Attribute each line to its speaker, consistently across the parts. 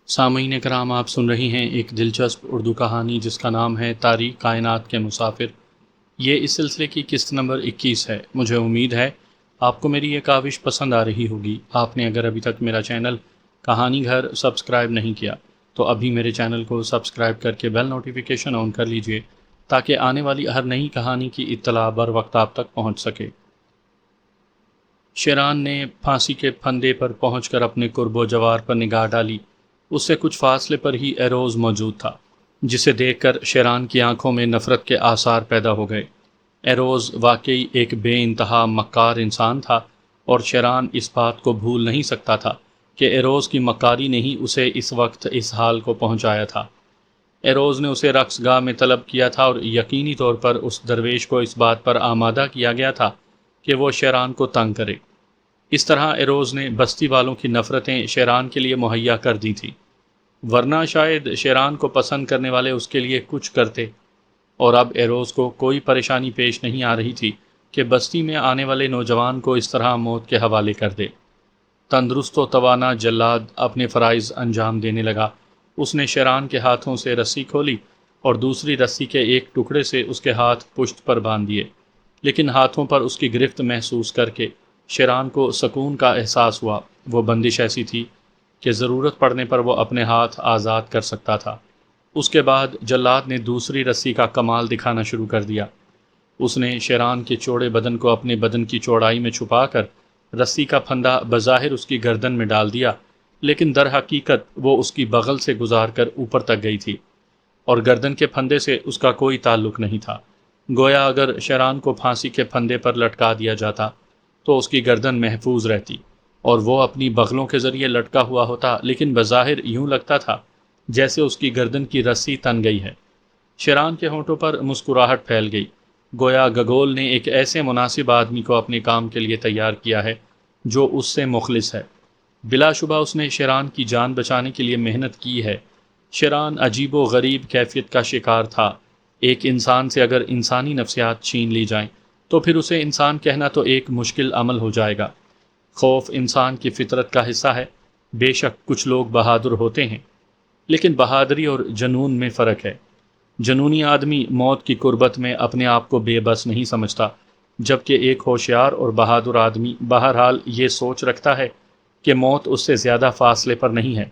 Speaker 1: سامعین کرام، آپ سن رہی ہیں ایک دلچسپ اردو کہانی جس کا نام ہے تاریخ کائنات کے مسافر۔ یہ اس سلسلے کی قسط نمبر 21 ہے۔ مجھے امید ہے آپ کو میری یہ کاوش پسند آ رہی ہوگی۔ آپ نے اگر ابھی تک میرا چینل کہانی گھر سبسکرائب نہیں کیا تو ابھی میرے چینل کو سبسکرائب کر کے بیل نوٹیفیکیشن آن کر لیجئے تاکہ آنے والی ہر نئی کہانی کی اطلاع بر وقت آپ تک پہنچ سکے۔ شیران نے پھانسی کے پھندے پر پہنچ کر اپنے قرب و جوار پر نگاہ ڈالی۔ اس سے کچھ فاصلے پر ہی ایروز موجود تھا، جسے دیکھ کر شیران کی آنکھوں میں نفرت کے آثار پیدا ہو گئے۔ ایروز واقعی ایک بے انتہا مکار انسان تھا، اور شیران اس بات کو بھول نہیں سکتا تھا کہ ایروز کی مکاری نے ہی اسے اس وقت اس حال کو پہنچایا تھا۔ ایروز نے اسے رقص گاہ میں طلب کیا تھا، اور یقینی طور پر اس درویش کو اس بات پر آمادہ کیا گیا تھا کہ وہ شیران کو تنگ کرے۔ اس طرح ایروز نے بستی والوں کی نفرتیں شیران کے لیے مہیا کر دی تھی، ورنہ شاید شیران کو پسند کرنے والے اس کے لیے کچھ کرتے۔ اور اب ایروز کو کوئی پریشانی پیش نہیں آ رہی تھی کہ بستی میں آنے والے نوجوان کو اس طرح موت کے حوالے کر دے۔ تندرست و توانا جلاد اپنے فرائض انجام دینے لگا۔ اس نے شیران کے ہاتھوں سے رسی کھولی اور دوسری رسی کے ایک ٹکڑے سے اس کے ہاتھ پشت پر باندھ دیے، لیکن ہاتھوں پر اس کی گرفت محسوس کر کے شیران کو سکون کا احساس ہوا۔ وہ بندش ایسی تھی کہ ضرورت پڑنے پر وہ اپنے ہاتھ آزاد کر سکتا تھا۔ اس کے بعد جلاد نے دوسری رسی کا کمال دکھانا شروع کر دیا۔ اس نے شیران کے چوڑے بدن کو اپنے بدن کی چوڑائی میں چھپا کر رسی کا پھندا بظاہر اس کی گردن میں ڈال دیا، لیکن در حقیقت وہ اس کی بغل سے گزار کر اوپر تک گئی تھی، اور گردن کے پھندے سے اس کا کوئی تعلق نہیں تھا۔ گویا اگر شیران کو پھانسی کے پھندے پر لٹکا دیا جاتا تو اس کی گردن محفوظ رہتی اور وہ اپنی بغلوں کے ذریعے لٹکا ہوا ہوتا، لیکن بظاہر یوں لگتا تھا جیسے اس کی گردن کی رسی تن گئی ہے۔ شیران کے ہونٹوں پر مسکراہٹ پھیل گئی، گویا گگول نے ایک ایسے مناسب آدمی کو اپنے کام کے لیے تیار کیا ہے جو اس سے مخلص ہے۔ بلا شبہ اس نے شیران کی جان بچانے کے لیے محنت کی ہے۔ شیران عجیب و غریب کیفیت کا شکار تھا۔ ایک انسان سے اگر انسانی نفسیات چھین لی جائیں تو پھر اسے انسان کہنا تو ایک مشکل عمل ہو جائے گا۔ خوف انسان کی فطرت کا حصہ ہے۔ بے شک کچھ لوگ بہادر ہوتے ہیں، لیکن بہادری اور جنون میں فرق ہے۔ جنونی آدمی موت کی قربت میں اپنے آپ کو بے بس نہیں سمجھتا، جبکہ ایک ہوشیار اور بہادر آدمی بہرحال یہ سوچ رکھتا ہے کہ موت اس سے زیادہ فاصلے پر نہیں ہے۔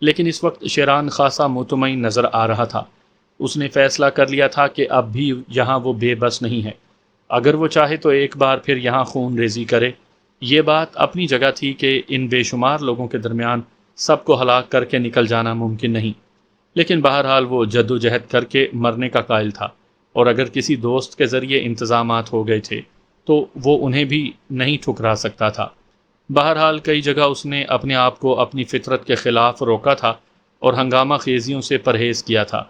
Speaker 1: لیکن اس وقت شیران خاصا مطمئن نظر آ رہا تھا۔ اس نے فیصلہ کر لیا تھا کہ اب بھی یہاں وہ بے بس نہیں ہے۔ اگر وہ چاہے تو ایک بار پھر یہاں خون ریزی کرے۔ یہ بات اپنی جگہ تھی کہ ان بے شمار لوگوں کے درمیان سب کو ہلاک کر کے نکل جانا ممکن نہیں، لیکن بہرحال وہ جد و جہد کر کے مرنے کا قائل تھا، اور اگر کسی دوست کے ذریعے انتظامات ہو گئے تھے تو وہ انہیں بھی نہیں ٹھکرا سکتا تھا۔ بہرحال کئی جگہ اس نے اپنے آپ کو اپنی فطرت کے خلاف روکا تھا اور ہنگامہ خیزیوں سے پرہیز کیا تھا۔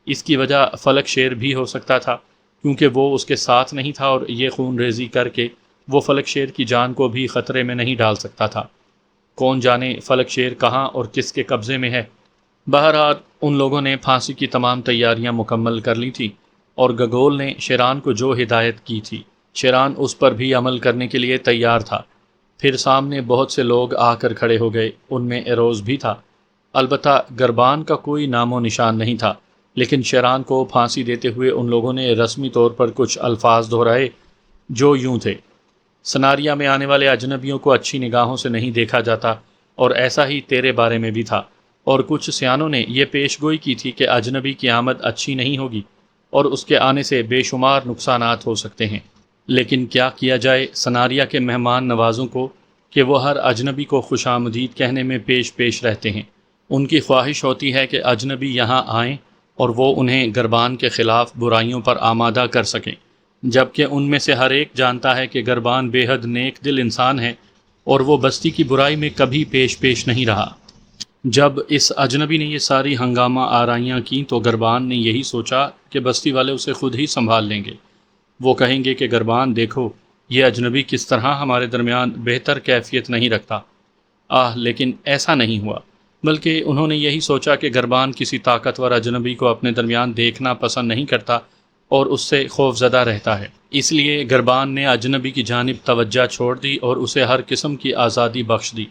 Speaker 1: اس کی وجہ فلک شیر بھی ہو سکتا تھا، کیونکہ وہ اس کے ساتھ نہیں تھا، اور یہ خون ریزی کر کے وہ فلک شیر کی جان کو بھی خطرے میں نہیں ڈال سکتا تھا۔ کون جانے فلک شیر کہاں اور کس کے قبضے میں ہے۔ بہرحال ان لوگوں نے پھانسی کی تمام تیاریاں مکمل کر لی تھیں، اور گگول نے شیران کو جو ہدایت کی تھی شیران اس پر بھی عمل کرنے کے لیے تیار تھا۔ پھر سامنے بہت سے لوگ آ کر کھڑے ہو گئے، ان میں ایروز بھی تھا۔ البتہ گربان کا کوئی نام و نشان نہیں تھا، لیکن شیران کو پھانسی دیتے ہوئے ان لوگوں نے رسمی طور پر کچھ الفاظ دہرائے جو یوں تھے: سناریا میں آنے والے اجنبیوں کو اچھی نگاہوں سے نہیں دیکھا جاتا، اور ایسا ہی تیرے بارے میں بھی تھا۔ اور کچھ سیانوں نے یہ پیش گوئی کی تھی کہ اجنبی کی آمد اچھی نہیں ہوگی اور اس کے آنے سے بے شمار نقصانات ہو سکتے ہیں۔ لیکن کیا کیا جائے سناریا کے مہمان نوازوں کو کہ وہ ہر اجنبی کو خوش آمدید کہنے میں پیش رہتے ہیں۔ ان کی خواہش ہوتی ہے کہ اجنبی یہاں آئیں اور وہ انہیں گربان کے خلاف برائیوں پر آمادہ کر سکیں، جبکہ ان میں سے ہر ایک جانتا ہے کہ گربان بے حد نیک دل انسان ہے اور وہ بستی کی برائی میں کبھی پیش نہیں رہا۔ جب اس اجنبی نے یہ ساری ہنگامہ آرائیاں کیں تو گربان نے یہی سوچا کہ بستی والے اسے خود ہی سنبھال لیں گے۔ وہ کہیں گے کہ گربان دیکھو، یہ اجنبی کس طرح ہمارے درمیان بہتر کیفیت نہیں رکھتا۔ لیکن ایسا نہیں ہوا، بلکہ انہوں نے یہی سوچا کہ گربان کسی طاقتور اجنبی کو اپنے درمیان دیکھنا پسند نہیں کرتا اور اس سے خوف زدہ رہتا ہے۔ اس لیے گربان نے اجنبی کی جانب توجہ چھوڑ دی اور اسے ہر قسم کی آزادی بخش دی۔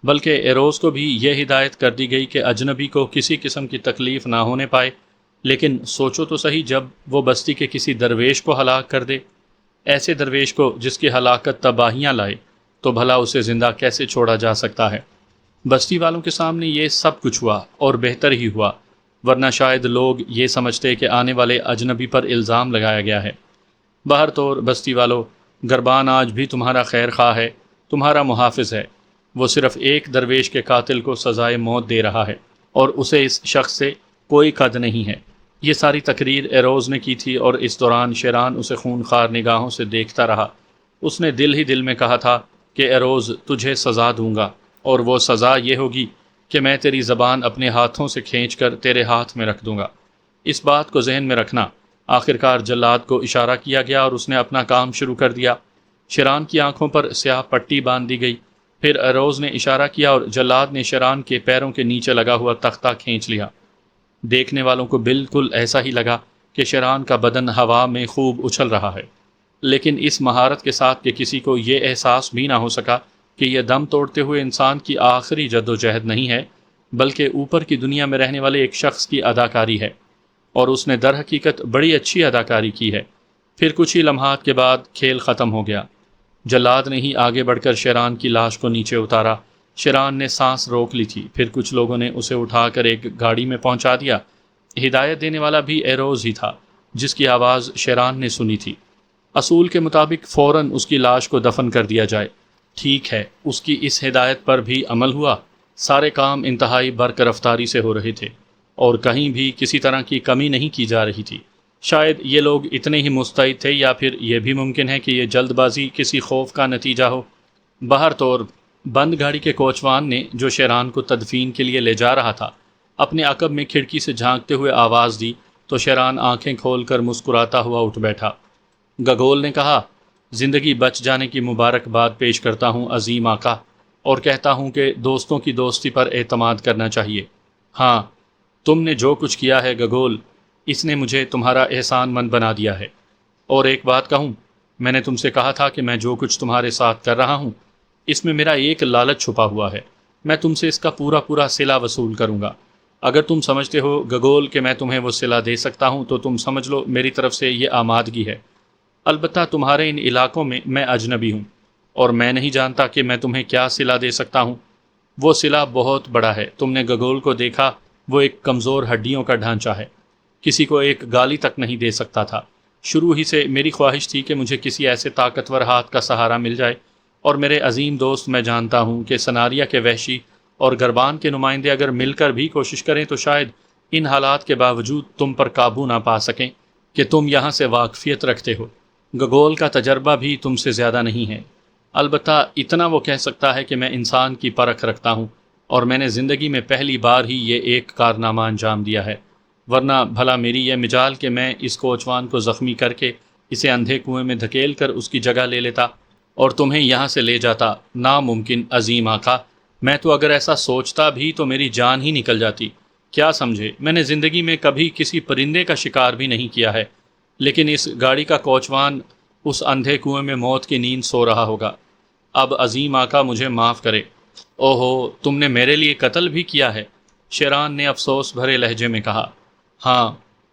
Speaker 1: بلکہ ایروز کو بھی یہ ہدایت کر دی گئی کہ اجنبی کو کسی قسم کی تکلیف نہ ہونے پائے، لیکن سوچو تو صحیح، جب وہ بستی کے کسی درویش کو ہلاک کر دے، ایسے درویش کو جس کی ہلاکت تباہیاں لائے، تو بھلا اسے زندہ کیسے چھوڑا جا سکتا ہے؟ بستی والوں کے سامنے یہ سب کچھ ہوا، اور بہتر ہی ہوا، ورنہ شاید لوگ یہ سمجھتے کہ آنے والے اجنبی پر الزام لگایا گیا ہے۔ بہر طور بستی والو، گربان آج بھی تمہارا خیر خواہ ہے، تمہارا محافظ ہے۔ وہ صرف ایک درویش کے قاتل کو سزائے موت دے رہا ہے، اور اسے اس شخص سے کوئی قد نہیں ہے۔ یہ ساری تقریر ایروز نے کی تھی، اور اس دوران شیران اسے خونخوار نگاہوں سے دیکھتا رہا۔ اس نے دل ہی دل میں کہا تھا کہ ایروز، تجھے سزا دوں گا، اور وہ سزا یہ ہوگی کہ میں تیری زبان اپنے ہاتھوں سے کھینچ کر تیرے ہاتھ میں رکھ دوں گا۔ اس بات کو ذہن میں رکھنا۔ آخرکار جلاد کو اشارہ کیا گیا اور اس نے اپنا کام شروع کر دیا۔ شیران کی آنکھوں پر سیاہ پٹی باندھ دی گئی۔ پھر ایروز نے اشارہ کیا اور جلاد نے شیران کے پیروں کے نیچے لگا ہوا تختہ کھینچ لیا۔ دیکھنے والوں کو بالکل ایسا ہی لگا کہ شیران کا بدن ہوا میں خوب اچھل رہا ہے، لیکن اس مہارت کے ساتھ کہ کسی کو یہ احساس بھی نہ ہو سکا کہ یہ دم توڑتے ہوئے انسان کی آخری جد و جہد نہیں ہے، بلکہ اوپر کی دنیا میں رہنے والے ایک شخص کی اداکاری ہے، اور اس نے در حقیقت بڑی اچھی اداکاری کی ہے۔ پھر کچھ ہی لمحات کے بعد کھیل ختم ہو گیا۔ جلاد نے ہی آگے بڑھ کر شیران کی لاش کو نیچے اتارا۔ شیران نے سانس روک لی تھی، پھر کچھ لوگوں نے اسے اٹھا کر ایک گاڑی میں پہنچا دیا۔ ہدایت دینے والا بھی ایروز ہی تھا، جس کی آواز شیران نے سنی تھی۔ اصول کے مطابق فوراً اس کی لاش کو دفن کر دیا جائے۔ ٹھیک ہے، اس کی اس ہدایت پر بھی عمل ہوا۔ سارے کام انتہائی برق رفتاری سے ہو رہے تھے، اور کہیں بھی کسی طرح کی کمی نہیں کی جا رہی تھی۔ شاید یہ لوگ اتنے ہی مستعد تھے، یا پھر یہ بھی ممکن ہے کہ یہ جلد بازی کسی خوف کا نتیجہ ہو۔ بہر طور بند گاڑی کے کوچوان نے، جو شیران کو تدفین کے لیے لے جا رہا تھا، اپنے عقب میں کھڑکی سے جھانکتے ہوئے آواز دی تو شیران آنکھیں کھول کر مسکراتا ہوا اٹھ بیٹھا۔ گگول نے کہا، زندگی بچ جانے کی مبارکباد پیش کرتا ہوں عظیم آقا، اور کہتا ہوں کہ دوستوں کی دوستی پر اعتماد کرنا چاہیے۔ ہاں، تم نے جو کچھ کیا ہے گگول، اس نے مجھے تمہارا احسان مند بنا دیا ہے۔ اور ایک بات کہوں، میں نے تم سے کہا تھا کہ میں جو کچھ تمہارے ساتھ کر رہا ہوں، اس میں میرا ایک لالچ چھپا ہوا ہے۔ میں تم سے اس کا پورا پورا صلہ وصول کروں گا۔ اگر تم سمجھتے ہو گگول کہ میں تمہیں وہ صلہ دے سکتا ہوں، تو تم سمجھ لو میری طرف سے یہ آمادگی ہے۔ البتہ تمہارے ان علاقوں میں اجنبی ہوں، اور میں نہیں جانتا کہ میں تمہیں کیا صلہ دے سکتا ہوں۔ وہ صلہ بہت بڑا ہے۔ تم نے گگول کو دیکھا، وہ ایک کمزور ہڈیوں کا ڈھانچہ ہے، کسی کو ایک گالی تک نہیں دے سکتا تھا۔ شروع ہی سے میری خواہش تھی کہ مجھے کسی ایسے طاقتور ہاتھ کا سہارا مل جائے، اور میرے عظیم دوست، میں جانتا ہوں کہ سناریا کے وحشی اور گربان کے نمائندے اگر مل کر بھی کوشش کریں تو شاید ان حالات کے باوجود تم پر قابو نہ پا سکیں کہ تم یہاں سے واقفیت رکھتے ہو۔ گگول کا تجربہ بھی تم سے زیادہ نہیں ہے۔ البتہ اتنا وہ کہہ سکتا ہے کہ میں انسان کی پرکھ رکھتا ہوں، اور میں نے زندگی میں پہلی بار ہی یہ ایک کارنامہ انجام دیا ہے، ورنہ بھلا میری یہ مجال کہ میں اس کوچوان کو زخمی کر کے اسے اندھے کنویں میں دھکیل کر اس کی جگہ لے لیتا اور تمہیں یہاں سے لے جاتا۔ ناممکن عظیم آقا، میں تو اگر ایسا سوچتا بھی تو میری جان ہی نکل جاتی۔ کیا سمجھے، میں نے زندگی میں کبھی کسی پرندے کا شکار بھی نہیں کیا ہے، لیکن اس گاڑی کا کوچوان اس اندھے کنویں میں موت کی نیند سو رہا ہوگا۔ اب عظیم آقا مجھے معاف کرے۔ اوہو، تم نے میرے لیے قتل بھی کیا ہے؟ شیران نے افسوس بھرے لہجے میں کہا۔ ہاں،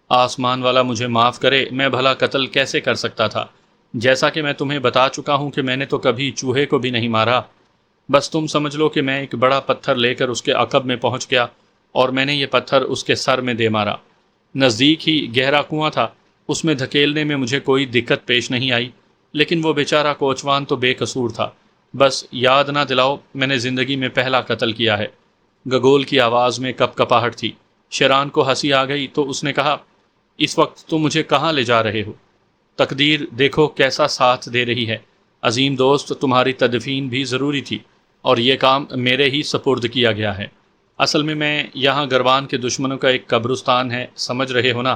Speaker 1: آسمان والا مجھے معاف کرے، میں بھلا قتل کیسے کر سکتا تھا؟ جیسا کہ میں تمہیں بتا چکا ہوں کہ میں نے تو کبھی چوہے کو بھی نہیں مارا۔ بس تم سمجھ لو کہ میں ایک بڑا پتھر لے کر اس کے عقب میں پہنچ گیا، اور میں نے یہ پتھر اس کے سر میں دے مارا۔ نزدیک ہی گہرا کنواں تھا، اس میں دھکیلنے میں مجھے کوئی دقت پیش نہیں آئی، لیکن وہ بیچارہ کوچوان تو بے قصور تھا۔ بس یاد نہ دلاؤ، میں نے زندگی میں پہلا قتل کیا ہے۔ گگول کی آواز میں کپ کپاہٹ تھی۔ شیران کو ہنسی آ گئی تو اس نے کہا، اس وقت تم مجھے کہاں لے جا رہے ہو؟ تقدیر دیکھو کیسا ساتھ دے رہی ہے۔ عظیم دوست، تمہاری تدفین بھی ضروری تھی، اور یہ کام میرے ہی سپرد کیا گیا ہے۔ اصل میں یہاں گربان کے دشمنوں کا ایک قبرستان ہے، سمجھ رہے ہو نا؟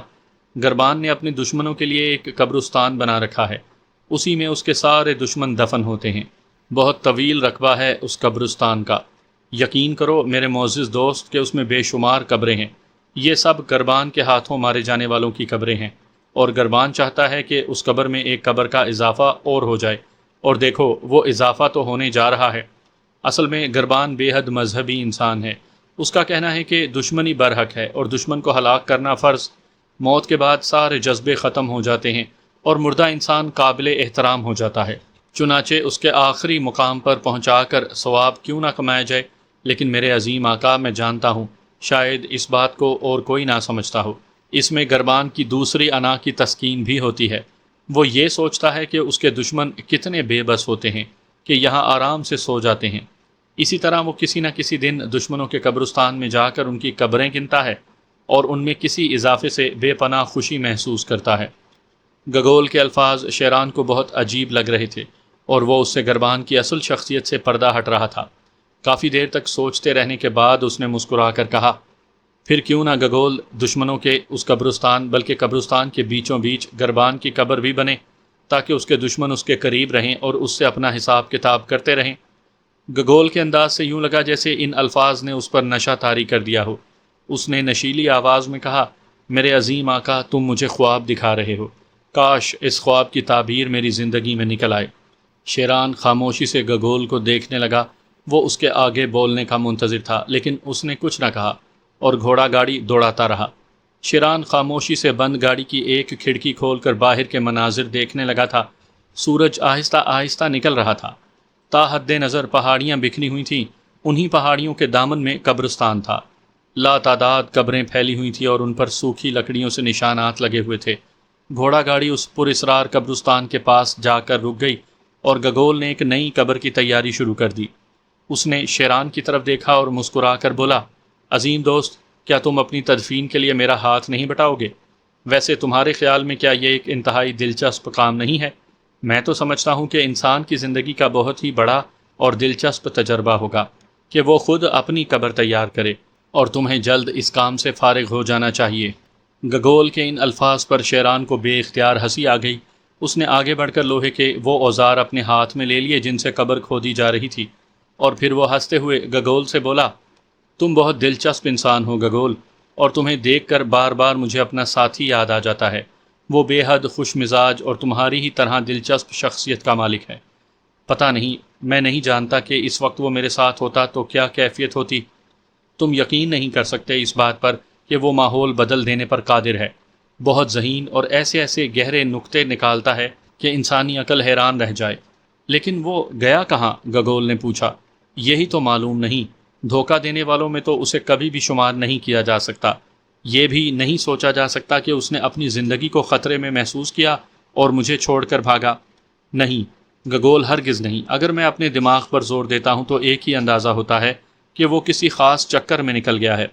Speaker 1: گربان نے اپنے دشمنوں کے لیے ایک قبرستان بنا رکھا ہے، اسی میں اس کے سارے دشمن دفن ہوتے ہیں۔ بہت طویل رقبہ ہے اس قبرستان کا۔ یقین کرو میرے معزز دوست کہ اس میں بے شمار قبریں ہیں۔ یہ سب گربان کے ہاتھوں مارے جانے والوں کی قبریں ہیں، اور گربان چاہتا ہے کہ اس قبر میں ایک قبر کا اضافہ اور ہو جائے، اور دیکھو وہ اضافہ تو ہونے جا رہا ہے۔ اصل میں گربان بے حد مذہبی انسان ہے۔ اس کا کہنا ہے کہ دشمنی برحق ہے اور دشمن کو ہلاک کرنا فرض۔ موت کے بعد سارے جذبے ختم ہو جاتے ہیں اور مردہ انسان قابل احترام ہو جاتا ہے، چنانچہ اس کے آخری مقام پر پہنچا کر ثواب کیوں نہ کمایا جائے۔ لیکن میرے عظیم آقا، میں جانتا ہوں شاید اس بات کو اور کوئی نہ سمجھتا ہو، اس میں گربان کی دوسری انا کی تسکین بھی ہوتی ہے۔ وہ یہ سوچتا ہے کہ اس کے دشمن کتنے بے بس ہوتے ہیں کہ یہاں آرام سے سو جاتے ہیں۔ اسی طرح وہ کسی نہ کسی دن دشمنوں کے قبرستان میں جا کر ان کی قبریں گنتا ہے اور ان میں کسی اضافے سے بے پناہ خوشی محسوس کرتا ہے۔ گگول کے الفاظ شیران کو بہت عجیب لگ رہے تھے اور وہ اس سے گربان کی اصل شخصیت سے پردہ ہٹ رہا تھا۔ کافی دیر تک سوچتے رہنے کے بعد اس نے مسکرا کر کہا، پھر کیوں نہ گگول دشمنوں کے اس قبرستان بلکہ قبرستان کے بیچوں بیچ گربان کی قبر بھی بنے تاکہ اس کے دشمن اس کے قریب رہیں اور اس سے اپنا حساب کتاب کرتے رہیں۔ گگول کے انداز سے یوں لگا جیسے ان الفاظ نے اس پر نشہ طاری کر دیا ہو۔ اس نے نشیلی آواز میں کہا، میرے عظیم آقا، تم مجھے خواب دکھا رہے ہو، کاش اس خواب کی تعبیر میری زندگی میں نکل آئے۔ شیران خاموشی سے گگول کو دیکھنے لگا۔ وہ اس کے آگے بولنے کا منتظر تھا لیکن اس نے کچھ نہ کہا اور گھوڑا گاڑی دوڑاتا رہا۔ شیران خاموشی سے بند گاڑی کی ایک کھڑکی کھول کر باہر کے مناظر دیکھنے لگا تھا۔ سورج آہستہ آہستہ نکل رہا تھا۔ تا حد نظر پہاڑیاں بکھری ہوئی تھیں، انہی پہاڑیوں کے دامن میں قبرستان تھا۔ لا تعداد قبریں پھیلی ہوئی تھیں اور ان پر سوکھی لکڑیوں سے نشانات لگے ہوئے تھے۔ گھوڑا گاڑی اس پر اسرار قبرستان کے پاس جا کر رک گئی اور گگول نے ایک نئی قبر کی تیاری شروع کر دی۔ اس نے شیران کی طرف دیکھا اور مسکرا کر بولا، عظیم دوست، کیا تم اپنی تدفین کے لیے میرا ہاتھ نہیں بٹاؤ گے؟ ویسے تمہارے خیال میں کیا یہ ایک انتہائی دلچسپ کام نہیں ہے؟ میں تو سمجھتا ہوں کہ انسان کی زندگی کا بہت ہی بڑا اور دلچسپ تجربہ ہوگا کہ وہ خود اپنی قبر تیار کرے، اور تمہیں جلد اس کام سے فارغ ہو جانا چاہیے۔ گگول کے ان الفاظ پر شیران کو بے اختیار ہنسی آ گئی۔ اس نے آگے بڑھ کر لوہے کے وہ اوزار اپنے ہاتھ میں لے لیے جن سے قبر کھودی جا رہی تھی، اور پھر وہ ہنستے ہوئے گگول سے بولا، تم بہت دلچسپ انسان ہو گگول، اور تمہیں دیکھ کر بار بار مجھے اپنا ساتھی یاد آ جاتا ہے۔ وہ بے حد خوش مزاج اور تمہاری ہی طرح دلچسپ شخصیت کا مالک ہے۔ پتہ نہیں، میں نہیں جانتا کہ اس وقت وہ میرے ساتھ ہوتا تو کیا کیفیت ہوتی۔ تم یقین نہیں کر سکتے اس بات پر کہ وہ ماحول بدل دینے پر قادر ہے۔ بہت ذہین اور ایسے ایسے گہرے نکتے نکالتا ہے کہ انسانی عقل حیران رہ جائے۔ لیکن وہ گیا کہاں؟ گگول نے پوچھا۔ یہی تو معلوم نہیں۔ دھوکہ دینے والوں میں تو اسے کبھی بھی شمار نہیں کیا جا سکتا۔ یہ بھی نہیں سوچا جا سکتا کہ اس نے اپنی زندگی کو خطرے میں محسوس کیا اور مجھے چھوڑ کر بھاگا۔ نہیں گگول، ہرگز نہیں۔ اگر میں اپنے دماغ پر زور دیتا ہوں تو ایک ہی اندازہ ہوتا ہے کہ وہ کسی خاص چکر میں نکل گیا ہے،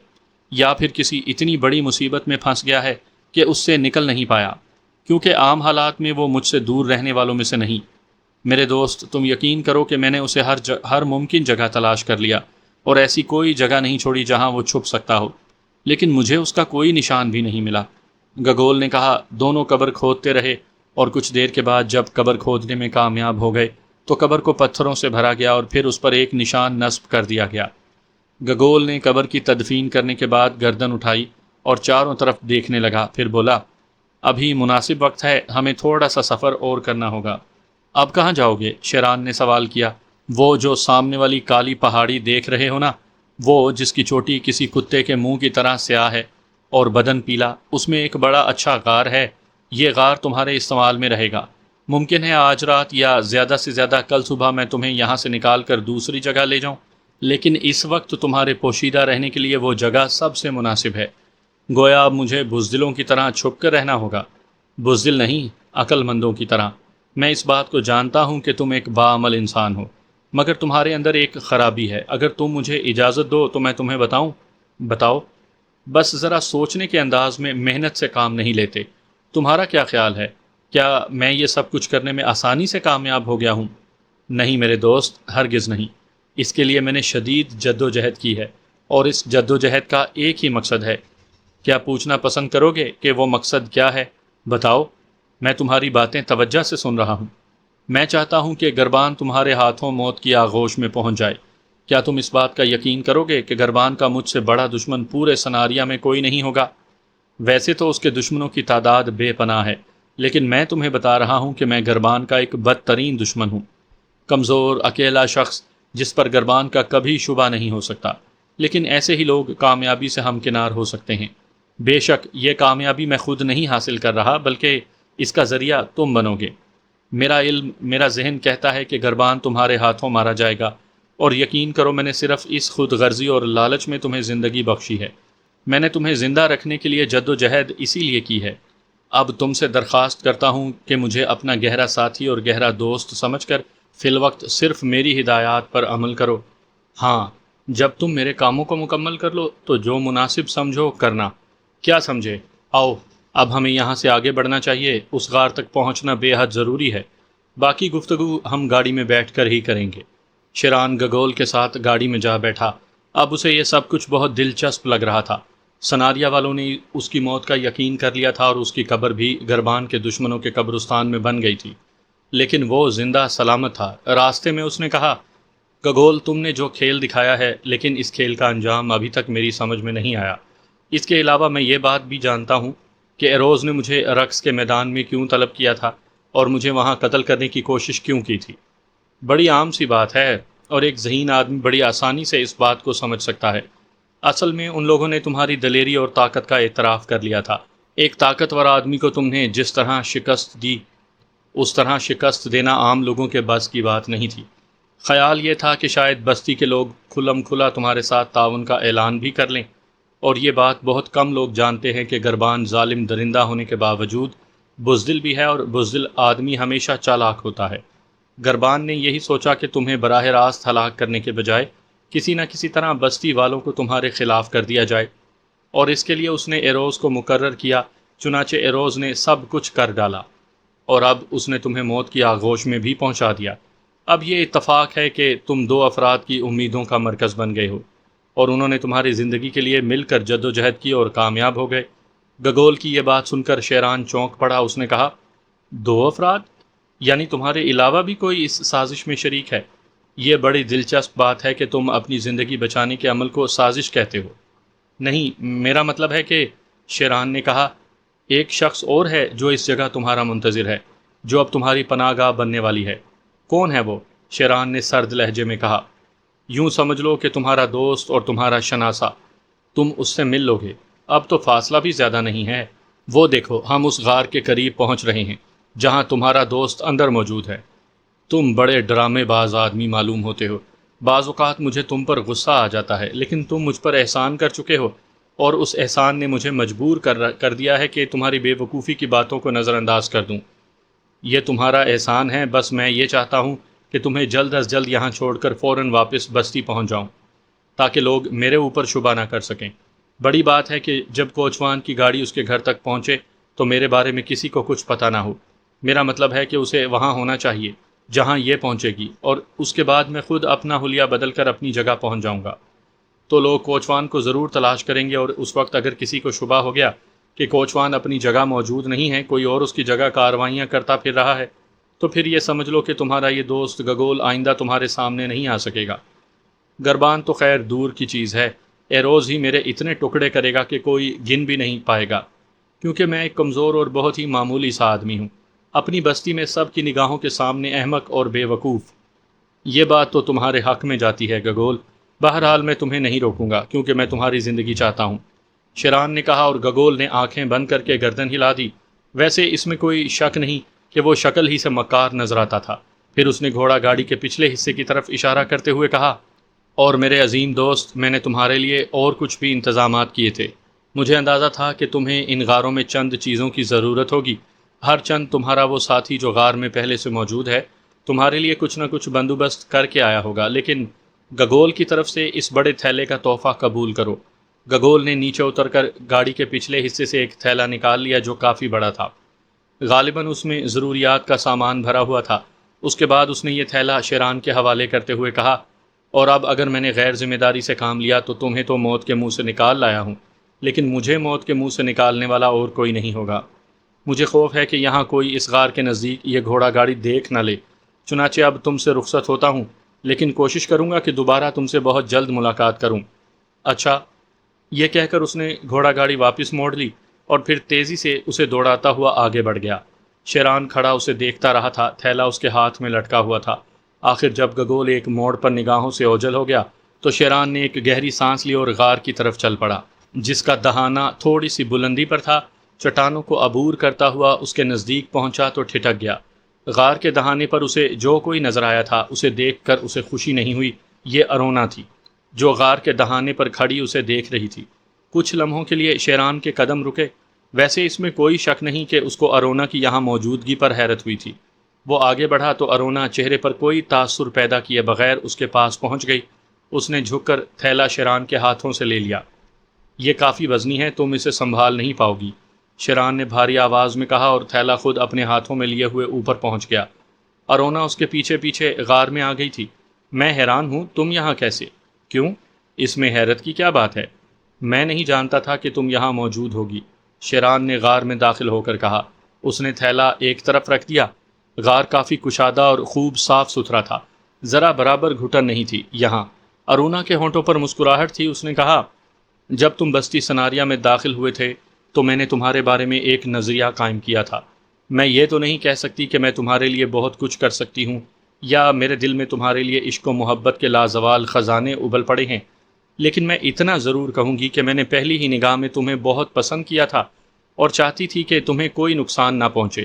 Speaker 1: یا پھر کسی اتنی بڑی مصیبت میں پھنس گیا ہے کہ اس سے نکل نہیں پایا، کیونکہ عام حالات میں وہ مجھ سے دور رہنے والوں میں سے نہیں۔ میرے دوست، تم یقین کرو کہ میں نے اسے ہر ممکن جگہ تلاش کر لیا اور ایسی کوئی جگہ نہیں چھوڑی جہاں وہ چھپ سکتا ہو، لیکن مجھے اس کا کوئی نشان بھی نہیں ملا۔ گگول نے کہا، دونوں قبر کھودتے رہے اور کچھ دیر کے بعد جب قبر کھودنے میں کامیاب ہو گئے تو قبر کو پتھروں سے بھرا گیا اور پھر اس پر ایک نشان نصب کر دیا گیا۔ گگول نے قبر کی تدفین کرنے کے بعد گردن اٹھائی اور چاروں طرف دیکھنے لگا، پھر بولا، ابھی مناسب وقت ہے، ہمیں تھوڑا سا سفر اور کرنا ہوگا۔ اب کہاں جاؤ گے؟ شیران نے سوال کیا۔ وہ جو سامنے والی کالی پہاڑی دیکھ رہے ہو نا، وہ جس کی چوٹی کسی کتے کے منہ کی طرح سیاہ ہے اور بدن پیلا، اس میں ایک بڑا اچھا غار ہے۔ یہ غار تمہارے استعمال میں رہے گا۔ ممکن ہے آج رات یا زیادہ سے زیادہ کل صبح میں تمہیں یہاں سے نکال کر دوسری جگہ لے جاؤں، لیکن اس وقت تمہارے پوشیدہ رہنے کے لیے وہ جگہ سب سے مناسب ہے۔ گویا اب مجھے بزدلوں کی طرح چھپ کر رہنا ہوگا۔ بزدل نہیں، عقل مندوں کی طرح۔ میں اس بات کو جانتا ہوں کہ تم ایک باعمل انسان ہو، مگر تمہارے اندر ایک خرابی ہے۔ اگر تم مجھے اجازت دو تو میں تمہیں بتاؤں؟ بتاؤ۔ بس ذرا سوچنے کے انداز میں محنت سے کام نہیں لیتے۔ تمہارا کیا خیال ہے؟ کیا میں یہ سب کچھ کرنے میں آسانی سے کامیاب ہو گیا ہوں؟ نہیں میرے دوست، ہرگز نہیں۔ اس کے لیے میں نے شدید جد و جہد کی ہے، اور اس جد و جہد کا ایک ہی مقصد ہے۔ کیا پوچھنا پسند کرو گے کہ وہ مقصد کیا ہے؟ بتاؤ، میں تمہاری باتیں توجہ سے سن رہا ہوں۔ میں چاہتا ہوں کہ گربان تمہارے ہاتھوں موت کی آغوش میں پہنچ جائے۔ کیا تم اس بات کا یقین کرو گے کہ گربان کا مجھ سے بڑا دشمن پورے سناریا میں کوئی نہیں ہوگا؟ ویسے تو اس کے دشمنوں کی تعداد بے پناہ ہے، لیکن میں تمہیں بتا رہا ہوں کہ میں گربان کا ایک بدترین دشمن ہوں۔ کمزور، اکیلا شخص جس پر گربان کا کبھی شبہ نہیں ہو سکتا، لیکن ایسے ہی لوگ کامیابی سے ہمکنار ہو سکتے ہیں۔ بے شک یہ کامیابی میں خود نہیں حاصل کر رہا، بلکہ اس کا ذریعہ تم بنو گے۔ میرا علم، میرا ذہن کہتا ہے کہ گربان تمہارے ہاتھوں مارا جائے گا، اور یقین کرو میں نے صرف اس خود غرضی اور لالچ میں تمہیں زندگی بخشی ہے۔ میں نے تمہیں زندہ رکھنے کے لیے جد و جہد اسی لیے کی ہے۔ اب تم سے درخواست کرتا ہوں کہ مجھے اپنا گہرا ساتھی اور گہرا دوست سمجھ کر فی الوقت صرف میری ہدایات پر عمل کرو۔ ہاں، جب تم میرے کاموں کو مکمل کر لو تو جو مناسب سمجھو کرنا۔ کیا سمجھے؟ آؤ، اب ہمیں یہاں سے آگے بڑھنا چاہیے، اس غار تک پہنچنا بے حد ضروری ہے۔ باقی گفتگو ہم گاڑی میں بیٹھ کر ہی کریں گے۔ شیران گگول کے ساتھ گاڑی میں جا بیٹھا۔ اب اسے یہ سب کچھ بہت دلچسپ لگ رہا تھا۔ سناریا والوں نے اس کی موت کا یقین کر لیا تھا اور اس کی قبر بھی گربان کے دشمنوں کے قبرستان میں بن گئی تھی، لیکن وہ زندہ سلامت تھا۔ راستے میں اس نے کہا، گگول تم نے جو کھیل دکھایا ہے، لیکن اس کھیل کا انجام ابھی تک میری سمجھ میں نہیں آیا۔ اس کے علاوہ میں یہ بات بھی جانتا ہوں کہ ایروز نے مجھے رقص کے میدان میں کیوں طلب کیا تھا اور مجھے وہاں قتل کرنے کی کوشش کیوں کی تھی۔ بڑی عام سی بات ہے، اور ایک ذہین آدمی بڑی آسانی سے اس بات کو سمجھ سکتا ہے۔ اصل میں ان لوگوں نے تمہاری دلیری اور طاقت کا اعتراف کر لیا تھا۔ ایک طاقتور آدمی کو تم نے جس طرح شکست دی، اس طرح شکست دینا عام لوگوں کے بس کی بات نہیں تھی۔ خیال یہ تھا کہ شاید بستی کے لوگ کھلم کھلا تمہارے ساتھ تعاون کا اعلان بھی کر لیں، اور یہ بات بہت کم لوگ جانتے ہیں کہ گربان ظالم درندہ ہونے کے باوجود بزدل بھی ہے، اور بزدل آدمی ہمیشہ چالاک ہوتا ہے۔ گربان نے یہی سوچا کہ تمہیں براہ راست ہلاک کرنے کے بجائے کسی نہ کسی طرح بستی والوں کو تمہارے خلاف کر دیا جائے، اور اس کے لیے اس نے ایروز کو مقرر کیا۔ چنانچہ ایروز نے سب کچھ کر ڈالا، اور اب اس نے تمہیں موت کی آغوش میں بھی پہنچا دیا۔ اب یہ اتفاق ہے کہ تم دو افراد کی امیدوں کا مرکز بن گئے ہو، اور انہوں نے تمہاری زندگی کے لیے مل کر جد و جہد کی اور کامیاب ہو گئے۔ گگول کی یہ بات سن کر شیران چونک پڑا۔ اس نے کہا، دو افراد؟ یعنی تمہارے علاوہ بھی کوئی اس سازش میں شریک ہے؟ یہ بڑی دلچسپ بات ہے کہ تم اپنی زندگی بچانے کے عمل کو سازش کہتے ہو۔ نہیں، میرا مطلب ہے کہ، شیران نے کہا، ایک شخص اور ہے جو اس جگہ تمہارا منتظر ہے، جو اب تمہاری پناہ گاہ بننے والی ہے۔ کون ہے وہ؟ شیران نے سرد لہجے میں کہا۔ یوں سمجھ لو کہ تمہارا دوست اور تمہارا شناسا۔ تم اس سے مل لو گے، اب تو فاصلہ بھی زیادہ نہیں ہے۔ وہ دیکھو، ہم اس غار کے قریب پہنچ رہے ہیں جہاں تمہارا دوست اندر موجود ہے۔ تم بڑے ڈرامے باز آدمی معلوم ہوتے ہو۔ بعض اوقات مجھے تم پر غصہ آ جاتا ہے، لیکن تم مجھ پر احسان کر چکے ہو، اور اس احسان نے مجھے مجبور کر دیا ہے کہ تمہاری بے وقوفی کی باتوں کو نظر انداز کر دوں۔ یہ تمہارا احسان ہے، بس میں یہ چاہتا ہوں کہ تمہیں جلد از جلد یہاں چھوڑ کر فوراً واپس بستی پہنچ جاؤں، تاکہ لوگ میرے اوپر شبہ نہ کر سکیں۔ بڑی بات ہے کہ جب کوچوان کی گاڑی اس کے گھر تک پہنچے تو میرے بارے میں کسی کو کچھ پتہ نہ ہو۔ میرا مطلب ہے کہ اسے وہاں ہونا چاہیے جہاں یہ پہنچے گی، اور اس کے بعد میں خود اپنا حلیہ بدل کر اپنی جگہ پہنچ جاؤں گا۔ تو لوگ کوچوان کو ضرور تلاش کریں گے، اور اس وقت اگر کسی کو شبہ ہو گیا کہ کوچوان اپنی جگہ موجود نہیں ہے، کوئی اور اس کی جگہ کاروائیاں کرتا پھر رہا ہے، تو پھر یہ سمجھ لو کہ تمہارا یہ دوست گگول آئندہ تمہارے سامنے نہیں آ سکے گا۔ گربان تو خیر دور کی چیز ہے، ایروز ہی میرے اتنے ٹکڑے کرے گا کہ کوئی گن بھی نہیں پائے گا، کیونکہ میں ایک کمزور اور بہت ہی معمولی سا آدمی ہوں، اپنی بستی میں سب کی نگاہوں کے سامنے احمق اور بے وقوف۔ یہ بات تو تمہارے حق میں جاتی ہے گگول، بہرحال میں تمہیں نہیں روکوں گا، کیونکہ میں تمہاری زندگی چاہتا ہوں، شیران نے کہا، اور گگول نے آنکھیں بند کر کے گردن ہلا دی۔ ویسے اس میں کوئی شک نہیں کہ وہ شکل ہی سے مکار نظر آتا تھا۔ پھر اس نے گھوڑا گاڑی کے پچھلے حصے کی طرف اشارہ کرتے ہوئے کہا، اور میرے عظیم دوست، میں نے تمہارے لیے اور کچھ بھی انتظامات کیے تھے۔ مجھے اندازہ تھا کہ تمہیں ان غاروں میں چند چیزوں کی ضرورت ہوگی۔ ہر چند تمہارا وہ ساتھی جو غار میں پہلے سے موجود ہے تمہارے لیے کچھ نہ کچھ بندوبست کر کے آیا ہوگا، لیکن گگول کی طرف سے اس بڑے تھیلے کا تحفہ قبول کرو۔ گگول نے نیچے اتر کر گاڑی کے پچھلے حصے سے ایک تھیلا نکال لیا جو کافی بڑا تھا۔ غالباً اس میں ضروریات کا سامان بھرا ہوا تھا۔ اس کے بعد اس نے یہ تھیلا شیران کے حوالے کرتے ہوئے کہا، اور اب اگر میں نے غیر ذمہ داری سے کام لیا تو تمہیں تو موت کے منہ سے نکال لایا ہوں، لیکن مجھے موت کے منہ سے نکالنے والا اور کوئی نہیں ہوگا۔ مجھے خوف ہے کہ یہاں کوئی اس غار کے نزدیک یہ گھوڑا گاڑی دیکھ نہ لے، چنانچہ اب تم سے رخصت ہوتا ہوں، لیکن کوشش کروں گا کہ دوبارہ تم سے بہت جلد ملاقات کروں۔ اچھا، یہ کہہ کر اس نے گھوڑا گاڑی واپس موڑ لی اور پھر تیزی سے اسے دوڑاتا ہوا آگے بڑھ گیا۔ شیران کھڑا اسے دیکھتا رہا تھا، تھیلا اس کے ہاتھ میں لٹکا ہوا تھا۔ آخر جب گگول ایک موڑ پر نگاہوں سے اوجھل ہو گیا تو شیران نے ایک گہری سانس لی اور غار کی طرف چل پڑا، جس کا دہانہ تھوڑی سی بلندی پر تھا۔ چٹانوں کو عبور کرتا ہوا اس کے نزدیک پہنچا تو ٹھٹک گیا۔ غار کے دہانے پر اسے جو کوئی نظر آیا تھا، اسے دیکھ کر اسے خوشی نہیں ہوئی۔ یہ ارونا تھی، جو غار کے دہانے پر کھڑی اسے دیکھ رہی تھی۔ کچھ لمحوں کے لیے شیران کے قدم رکے۔ ویسے اس میں کوئی شک نہیں کہ اس کو ارونا کی یہاں موجودگی پر حیرت ہوئی تھی۔ وہ آگے بڑھا تو ارونا چہرے پر کوئی تاثر پیدا کیے بغیر اس کے پاس پہنچ گئی۔ اس نے جھک کر تھیلا شیران کے ہاتھوں سے لے لیا۔ یہ کافی وزنی ہے، تم اسے سنبھال نہیں پاؤ گی، شیران نے بھاری آواز میں کہا، اور تھیلا خود اپنے ہاتھوں میں لیے ہوئے اوپر پہنچ گیا۔ ارونا اس کے پیچھے پیچھے غار میں آ گئی تھی۔ میں حیران ہوں، تم یہاں کیسے؟ کیوں؟ اس میں حیرت کی کیا بات ہے؟ میں نہیں جانتا تھا کہ تم یہاں موجود ہوگی، شیران نے غار میں داخل ہو کر کہا۔ اس نے تھیلا ایک طرف رکھ دیا۔ غار کافی کشادہ اور خوب صاف ستھرا تھا، ذرا برابر گھٹن نہیں تھی یہاں۔ ارونا کے ہونٹوں پر مسکراہٹ تھی۔ اس نے کہا، جب تم بستی سناریا میں داخل ہوئے تھے تو میں نے تمہارے بارے میں ایک نظریہ قائم کیا تھا۔ میں یہ تو نہیں کہہ سکتی کہ میں تمہارے لیے بہت کچھ کر سکتی ہوں، یا میرے دل میں تمہارے لیے عشق و محبت کے لازوال خزانے ابل پڑے ہیں، لیکن میں اتنا ضرور کہوں گی کہ میں نے پہلی ہی نگاہ میں تمہیں بہت پسند کیا تھا اور چاہتی تھی کہ تمہیں کوئی نقصان نہ پہنچے۔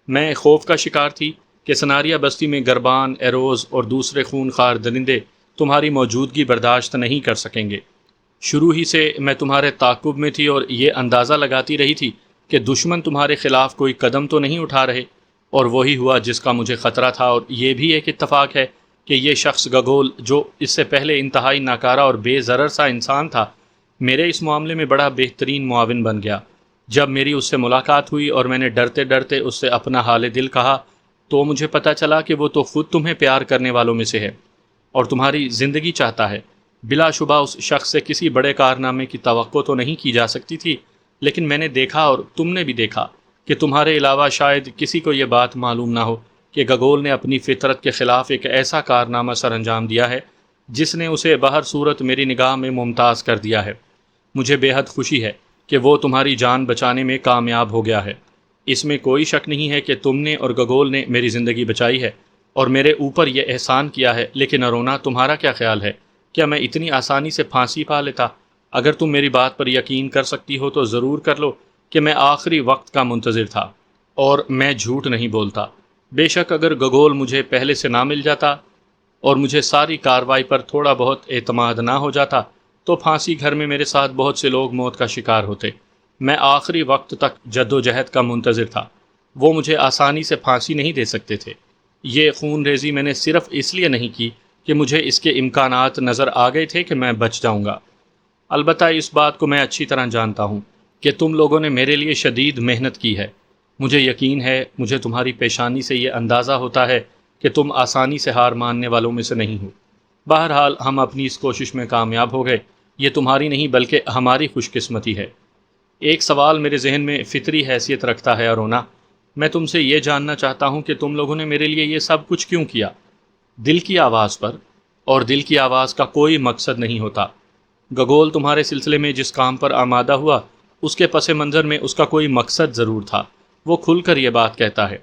Speaker 1: میں خوف کا شکار تھی کہ سناریا بستی میں گربان، ایروز اور دوسرے خون خوار درندے تمہاری موجودگی برداشت نہیں کر سکیں گے۔ شروع ہی سے میں تمہارے تعاقب میں تھی اور یہ اندازہ لگاتی رہی تھی کہ دشمن تمہارے خلاف کوئی قدم تو نہیں اٹھا رہے، اور وہی ہوا جس کا مجھے خطرہ تھا۔ اور یہ بھی ایک اتفاق ہے کہ یہ شخص گگول، جو اس سے پہلے انتہائی ناکارہ اور بے ضرر سا انسان تھا، میرے اس معاملے میں بڑا بہترین معاون بن گیا۔ جب میری اس سے ملاقات ہوئی اور میں نے ڈرتے ڈرتے اس سے اپنا حال دل کہا تو مجھے پتہ چلا کہ وہ تو خود تمہیں پیار کرنے والوں میں سے ہے اور تمہاری زندگی چاہتا ہے۔ بلا شبہ اس شخص سے کسی بڑے کارنامے کی توقع تو نہیں کی جا سکتی تھی، لیکن میں نے دیکھا اور تم نے بھی دیکھا کہ تمہارے علاوہ شاید کسی کو یہ بات معلوم نہ ہو کہ گگول نے اپنی فطرت کے خلاف ایک ایسا کارنامہ سر انجام دیا ہے جس نے اسے بہر صورت میری نگاہ میں ممتاز کر دیا ہے۔ مجھے بے حد خوشی ہے کہ وہ تمہاری جان بچانے میں کامیاب ہو گیا ہے۔ اس میں کوئی شک نہیں ہے کہ تم نے اور گگول نے میری زندگی بچائی ہے اور میرے اوپر یہ احسان کیا ہے، لیکن ارونا، تمہارا کیا خیال ہے؟ کیا میں اتنی آسانی سے پھانسی پا لیتا؟ اگر تم میری بات پر یقین کر سکتی ہو تو ضرور کر لو کہ میں آخری وقت کا منتظر تھا اور میں جھوٹ نہیں بولتا۔ بے شک اگر گگول مجھے پہلے سے نہ مل جاتا اور مجھے ساری کارروائی پر تھوڑا بہت اعتماد نہ ہو جاتا تو پھانسی گھر میں میرے ساتھ بہت سے لوگ موت کا شکار ہوتے۔ میں آخری وقت تک جد و جہد کا منتظر تھا۔ وہ مجھے آسانی سے پھانسی نہیں دے سکتے تھے۔ یہ خون ریزی میں نے صرف اس لیے نہیں کی کہ مجھے اس کے امکانات نظر آ گئے تھے کہ میں بچ جاؤں گا۔ البتہ اس بات کو میں اچھی طرح جانتا ہوں کہ تم لوگوں نے میرے لیے شدید محنت کی ہے۔ مجھے یقین ہے، مجھے تمہاری پیشانی سے یہ اندازہ ہوتا ہے کہ تم آسانی سے ہار ماننے والوں میں سے نہیں ہو۔ بہرحال ہم اپنی اس کوشش میں کامیاب ہو گئے۔ یہ تمہاری نہیں بلکہ ہماری خوش قسمتی ہے۔ ایک سوال میرے ذہن میں فطری حیثیت رکھتا ہے ارونا۔ میں تم سے یہ جاننا چاہتا ہوں کہ تم لوگوں نے میرے لیے یہ سب کچھ کیوں کیا؟ دل کی آواز پر، اور دل کی آواز کا کوئی مقصد نہیں ہوتا۔ گگول تمہارے سلسلے میں جس کام پر آمادہ ہوا، اس کے پس منظر میں اس کا کوئی مقصد ضرور تھا۔ وہ کھل کر یہ بات کہتا ہے۔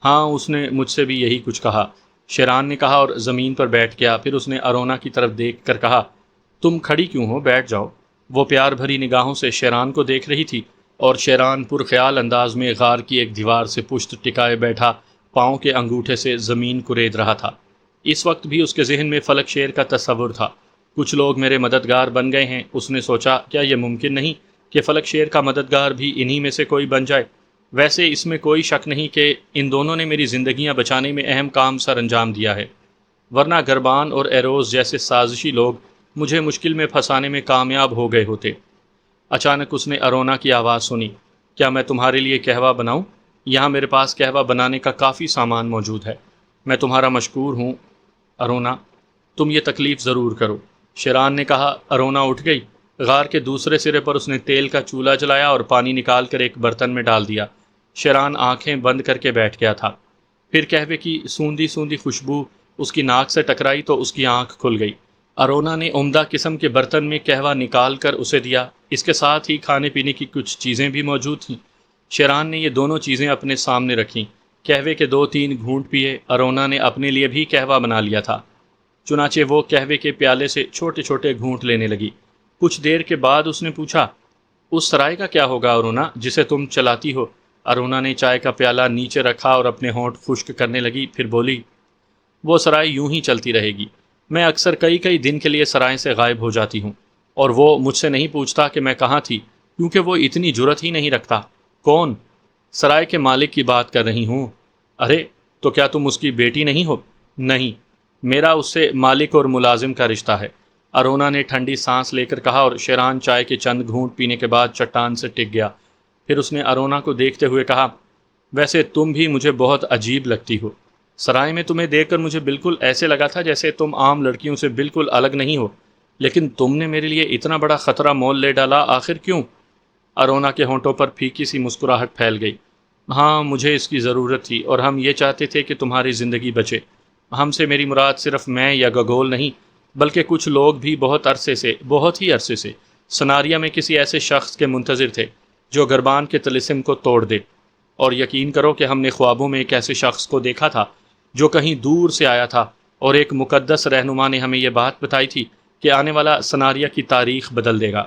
Speaker 1: ہاں، اس نے مجھ سے بھی یہی کچھ کہا، شیران نے کہا اور زمین پر بیٹھ گیا۔ پھر اس نے ارونا کی طرف دیکھ کر کہا، تم کھڑی کیوں ہو؟ بیٹھ جاؤ۔ وہ پیار بھری نگاہوں سے شیران کو دیکھ رہی تھی اور شیران پرخیال انداز میں غار کی ایک دیوار سے پشت ٹکائے بیٹھا پاؤں کے انگوٹھے سے زمین کورید رہا تھا۔ اس وقت بھی اس کے ذہن میں فلک شیر کا تصور تھا۔ کچھ لوگ میرے مددگار بن گئے ہیں۔ اس نے سوچا، کیا یہ ممکن نہیں کہ فلک شیر کا مددگار بھی انہی میں سے کوئی بن جائے؟ ویسے اس میں کوئی شک نہیں کہ ان دونوں نے میری زندگیاں بچانے میں اہم کام سر انجام دیا ہے، ورنہ گربان اور ایروز جیسے سازشی لوگ مجھے مشکل میں پھنسانے میں کامیاب ہو گئے ہوتے۔ اچانک اس نے ارونا کی آواز سنی، کیا میں تمہارے لیے قہوہ بناؤں؟ یہاں میرے پاس قہوہ بنانے کا کافی سامان موجود ہے۔ میں تمہارا مشکور ہوں ارونا، تم یہ تکلیف ضرور کرو، شیران نے کہا۔ ارونا اٹھ گئی۔ غار کے دوسرے سرے پر اس نے تیل کا چولہا جلایا اور پانی نکال کر ایک برتن میں ڈال دیا۔ شیران آنکھیں بند کر کے بیٹھ گیا تھا۔ پھر قہوے کی سوندھی سوندھی خوشبو اس کی ناک سے ٹکرائی تو اس کی آنکھ کھل گئی۔ ارونا نے عمدہ قسم کے برتن میں قہوہ نکال کر اسے دیا۔ اس کے ساتھ ہی کھانے پینے کی کچھ چیزیں بھی موجود تھیں۔ شیران نے یہ دونوں چیزیں اپنے سامنے رکھیں۔ قہوے کے 2-3 گھونٹ پیے ارونا نے اپنے لیے بھی قہوہ بنا لیا تھا۔ چنانچہ وہ قہوے کے پیالے سے چھوٹے چھوٹے گھونٹ لینے لگی۔ کچھ دیر کے بعد اس نے پوچھا، اس سرائے کا کیا ہوگا ارونا جسے تم چلاتی ہو؟ ارونا نے چائے کا پیالہ نیچے رکھا اور اپنے ہونٹ خشک کرنے لگی، پھر بولی، وہ سرائے یوں ہی چلتی رہے گی۔ میں اکثر کئی دن کے لیے سرائے سے غائب ہو جاتی ہوں، اور وہ مجھ سے نہیں پوچھتا کہ میں کہاں تھی، کیونکہ وہ اتنی جرت ہی نہیں رکھتا۔ کون؟ سرائے کے مالک کی بات کر رہی ہوں۔ ارے تو کیا تم اس کی بیٹی نہیں ہو؟ نہیں، میرا اس سے مالک اور ملازم کا رشتہ ہے، ارونا نے ٹھنڈی سانس لے کر کہا، اور شیران چائے کے چند گھونٹ پینے کے بعد چٹان سے ٹک گیا۔ پھر اس نے ارونا کو دیکھتے ہوئے کہا، ویسے تم بھی مجھے بہت عجیب لگتی ہو۔ سرائے میں تمہیں دیکھ کر مجھے بالکل ایسے لگا تھا جیسے تم عام لڑکیوں سے بالکل الگ نہیں ہو، لیکن تم نے میرے لیے اتنا بڑا خطرہ مول لے ڈالا، آخر کیوں؟ ارونا کے ہونٹوں پر پھیکی سی مسکراہٹ پھیل گئی۔ ہاں، مجھے اس کی ضرورت تھی، اور ہم یہ چاہتے تھے کہ تمہاری زندگی بچے۔ ہم سے میری مراد صرف میں یا گگول نہیں، بلکہ کچھ لوگ بھی بہت ہی عرصے سے سناریا میں کسی ایسے شخص کے منتظر تھے جو گربان کے طلسم کو توڑ دے۔ اور یقین کرو کہ ہم نے خوابوں میں ایک ایسے شخص کو دیکھا تھا جو کہیں دور سے آیا تھا، اور ایک مقدس رہنما نے ہمیں یہ بات بتائی تھی کہ آنے والا سناریا کی تاریخ بدل دے گا۔